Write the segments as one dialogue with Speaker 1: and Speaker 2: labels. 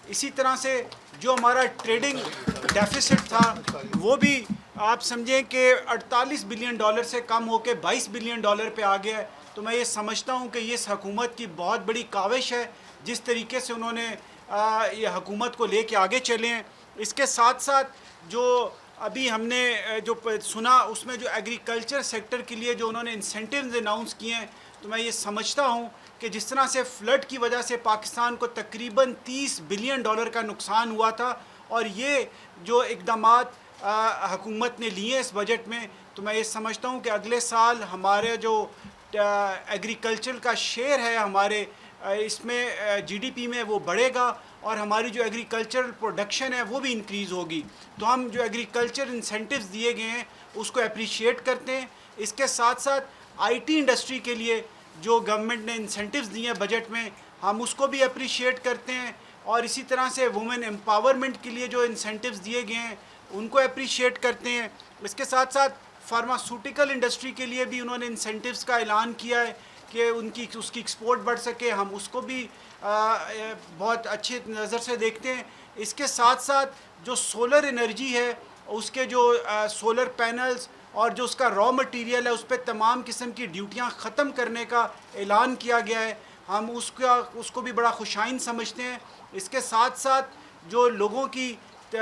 Speaker 1: اسی طرح سے جو ہمارا ٹریڈنگ ڈیفیسٹ تھا وہ بھی آپ سمجھیں کہ $48 بلین سے کم ہو کے $22 بلین پہ آ گیا ہے. تو میں یہ سمجھتا ہوں کہ یہ اس حکومت کی بہت بڑی کاوش ہے جس طریقے سے انہوں نے یہ حکومت کو لے کے آگے چلے ہیں. اس کے ساتھ ساتھ جو ابھی ہم نے جو سنا اس میں جو ایگریکلچر سیکٹر کے لیے جو انہوں نے انسینٹیوز اناؤنس کیے ہیں، تو میں یہ سمجھتا ہوں کہ جس طرح سے فلڈ کی وجہ سے پاکستان کو تقریباً $30 بلین کا نقصان ہوا تھا، اور یہ جو اقدامات حکومت نے لیے اس بجٹ میں، تو میں یہ سمجھتا ہوں کہ اگلے سال ہمارے جو ایگریکلچر کا شیئر ہے ہمارے اس میں جی ڈی پی میں وہ بڑھے گا، اور ہماری جو ایگریکلچرل پروڈکشن ہے وہ بھی انکریز ہوگی. تو ہم جو ایگریکلچر انسینٹیوز دیے گئے ہیں اس کو اپریشیٹ کرتے ہیں. اس کے ساتھ ساتھ آئی ٹی انڈسٹری کے لیے جو گورنمنٹ نے انسینٹیوز دیے ہیں بجٹ میں، ہم اس کو بھی اپریشیٹ کرتے ہیں. اور اسی طرح سے وومن امپاورمنٹ کے لیے جو انسینٹیوز دیے گئے ہیں ان کو اپریشیٹ کرتے ہیں. اس کے ساتھ ساتھ فارماسوٹیکل انڈسٹری کے لیے بھی انہوں نے انسینٹیوز کا اعلان کیا ہے کہ اس کی ایکسپورٹ بڑھ سکے، ہم اس کو بھی بہت اچھے نظر سے دیکھتے ہیں. اس کے ساتھ ساتھ جو سولر انرجی ہے، اس کے جو سولر پینلز اور جو اس کا را مٹیریل ہے اس پہ تمام قسم کی ڈیوٹیاں ختم کرنے کا اعلان کیا گیا ہے. ہم اس کو بھی بڑا خوشائن سمجھتے ہیں. اس کے ساتھ ساتھ جو لوگوں کی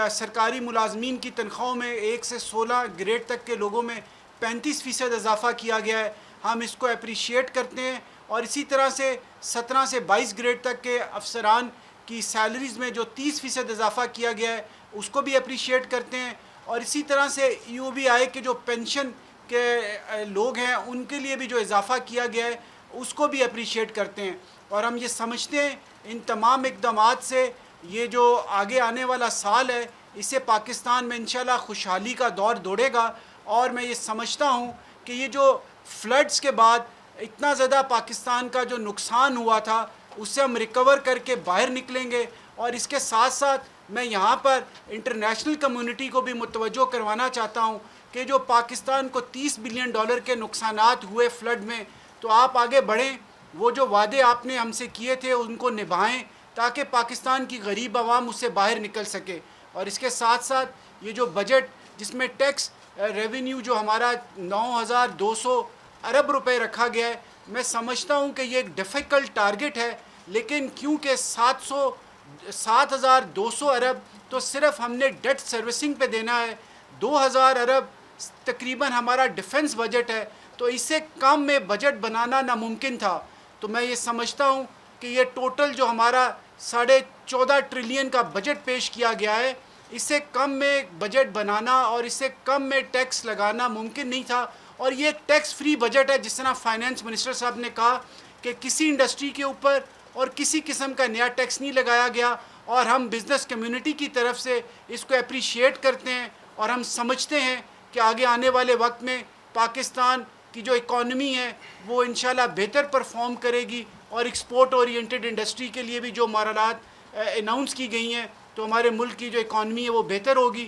Speaker 1: سرکاری ملازمین کی تنخواہوں میں 1 سے 16 گریڈ تک کے لوگوں میں 35% اضافہ کیا گیا ہے، ہم اس کو اپریشیٹ کرتے ہیں. اور اسی طرح سے 17 سے 22 گریڈ تک کے افسران کی سیلریز میں جو 30% اضافہ کیا گیا ہے اس کو بھی اپریشیٹ کرتے ہیں. اور اسی طرح سے یو بی آئی کے جو پینشن کے لوگ ہیں ان کے لیے بھی جو اضافہ کیا گیا ہے اس کو بھی اپریشیٹ کرتے ہیں. اور ہم یہ سمجھتے ہیں ان تمام اقدامات سے یہ جو آگے آنے والا سال ہے اس سے پاکستان میں انشاءاللہ خوشحالی کا دور دوڑے گا. اور میں یہ سمجھتا ہوں کہ یہ جو فلڈز کے بعد اتنا زیادہ پاکستان کا جو نقصان ہوا تھا اس سے ہم ریکور کر کے باہر نکلیں گے. اور اس کے ساتھ ساتھ میں یہاں پر انٹرنیشنل کمیونٹی کو بھی متوجہ کروانا چاہتا ہوں کہ جو پاکستان کو $30 بلین کے نقصانات ہوئے فلڈ میں، تو آپ آگے بڑھیں، وہ جو وعدے آپ نے ہم سے کیے تھے ان کو نبھائیں تاکہ پاکستان کی غریب عوام اس سے باہر نکل سکے. اور اس کے ساتھ ساتھ یہ جو بجٹ جس میں ٹیکس ریونیو جو ہمارا 9,200 ارب روپے رکھا گیا ہے، میں سمجھتا ہوں کہ یہ ایک ڈیفیکلٹ ٹارگٹ ہے، لیکن کیونکہ 7,200 ارب تو صرف ہم نے ڈیٹ سروسنگ پہ دینا ہے، 2,000 ارب تقریباً ہمارا ڈیفنس بجٹ ہے، تو اس سے کم میں بجٹ بنانا ناممکن تھا. تو میں یہ سمجھتا ہوں کہ یہ ٹوٹل جو ہمارا 14.5 ٹریلین کا بجٹ پیش کیا گیا ہے، اس سے کم میں بجٹ بنانا اور اس سے کم میں ٹیکس لگانا ممکن نہیں تھا. اور یہ ایک ٹیکس فری بجٹ ہے، جس طرح فائنانس منسٹر صاحب نے کہا کہ کسی انڈسٹری کے اوپر اور کسی قسم کا نیا ٹیکس نہیں لگایا گیا. اور ہم بزنس کمیونٹی کی طرف سے اس کو اپریشیٹ کرتے ہیں، اور ہم سمجھتے ہیں کہ آگے آنے والے وقت میں پاکستان کی جو اکانومی ہے وہ انشاءاللہ بہتر پرفارم کرے گی. اور ایکسپورٹ اورینٹڈ انڈسٹری کے لیے بھی جو مارالات اناؤنس کی گئی ہیں تو ہمارے ملک کی جو اکانومی ہے وہ بہتر ہوگی.